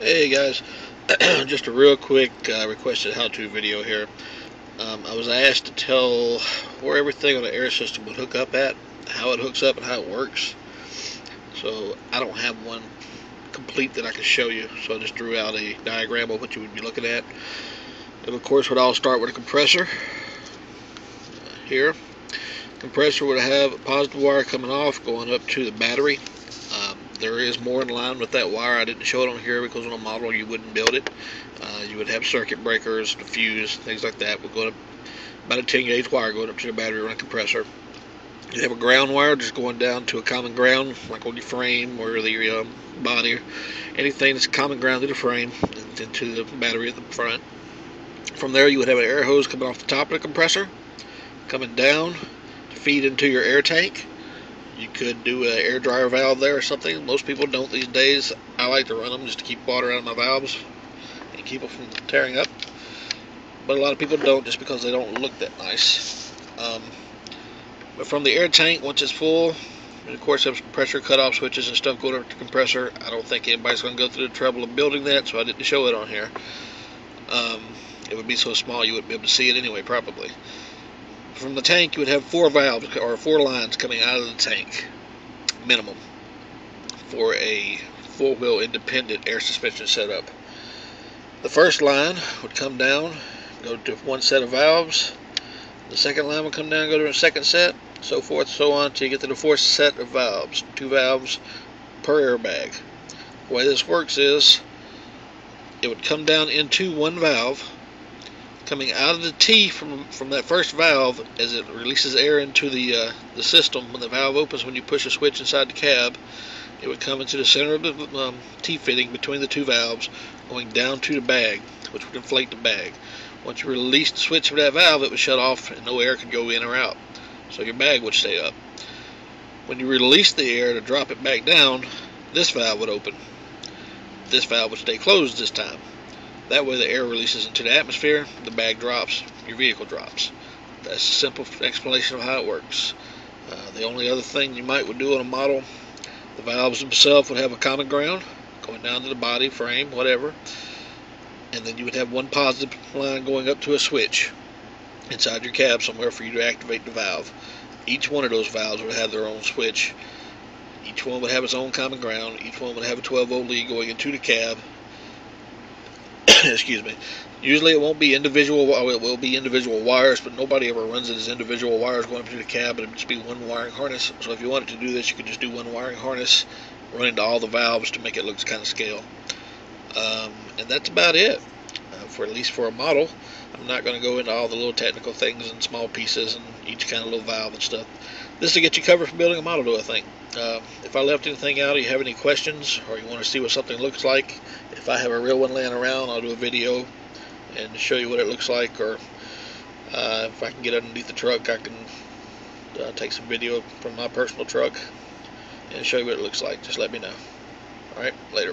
Hey guys, just a real quick requested how-to video here. I was asked to tell where everything on the air system would hook up at, how it hooks up, and how it works. So I don't have one complete that I can show you, so I just drew out a diagram of what you would be looking at. And of course, would all start with a compressor. Here, compressor would have a positive wire coming off, going up to the battery. There is more in line with that wire. I didn't show it on here because on a model you wouldn't build it. You would have circuit breakers, the fuse, things like that. Would go to about a 10-gauge wire going up to the battery around compressor. You have a ground wire just going down to a common ground, like on your frame or the body, anything that's common ground to the frame and into the battery at the front. From there, you would have an air hose coming off the top of the compressor, coming down to feed into your air tank. You could do an air dryer valve there or something. Most people don't these days. I like to run them just to keep water out of my valves and keep them from tearing up. But a lot of people don't just because they don't look that nice. But from the air tank, once it's full, and of course there's pressure cutoff switches and stuff going up to the compressor. I don't think anybody's going to go through the trouble of building that, so I didn't show it on here. It would be so small you wouldn't be able to see it anyway, probably. From the tank, you would have 4 valves or 4 lines coming out of the tank, minimum, for a 4-wheel independent air suspension setup. The first line would come down, go to one set of valves. The second line would come down, go to a second set, so forth, so on, until you get to the 4th set of valves. 2 valves per airbag. The way this works is, it would come down into one valve. Coming out of the T from that first valve, as it releases air into the system, when the valve opens, when you push a switch inside the cab, it would come into the center of the T fitting between the 2 valves, going down to the bag, which would inflate the bag. Once you release the switch of that valve, it would shut off and no air could go in or out, so your bag would stay up. When you release the air to drop it back down, this valve would open. This valve would stay closed this time. That way the air releases into the atmosphere, the bag drops, your vehicle drops. That's a simple explanation of how it works. The only other thing you might would do on a model, the valves themselves would have a common ground going down to the body, frame, whatever. And then you would have one positive line going up to a switch inside your cab somewhere for you to activate the valve. Each one of those valves would have their own switch. Each one would have its own common ground. Each one would have a 12-volt lead going into the cab. Excuse me. Usually it won't be individual, it will be individual wires, but nobody ever runs it as individual wires going up to the cab. It would just be one wiring harness. So if you wanted to do this, you could just do one wiring harness, run into all the valves to make it look kind of scale. And that's about it, for at least for a model. I'm not going to go into all the little technical things and small pieces and each kind of little valve and stuff. This is to get you covered for building a model, though, I think. If I left anything out, or you have any questions, or you want to see what something looks like, if I have a real one laying around, I'll do a video and show you what it looks like. Or if I can get underneath the truck, I can take some video from my personal truck and show you what it looks like. Just let me know. Alright, later.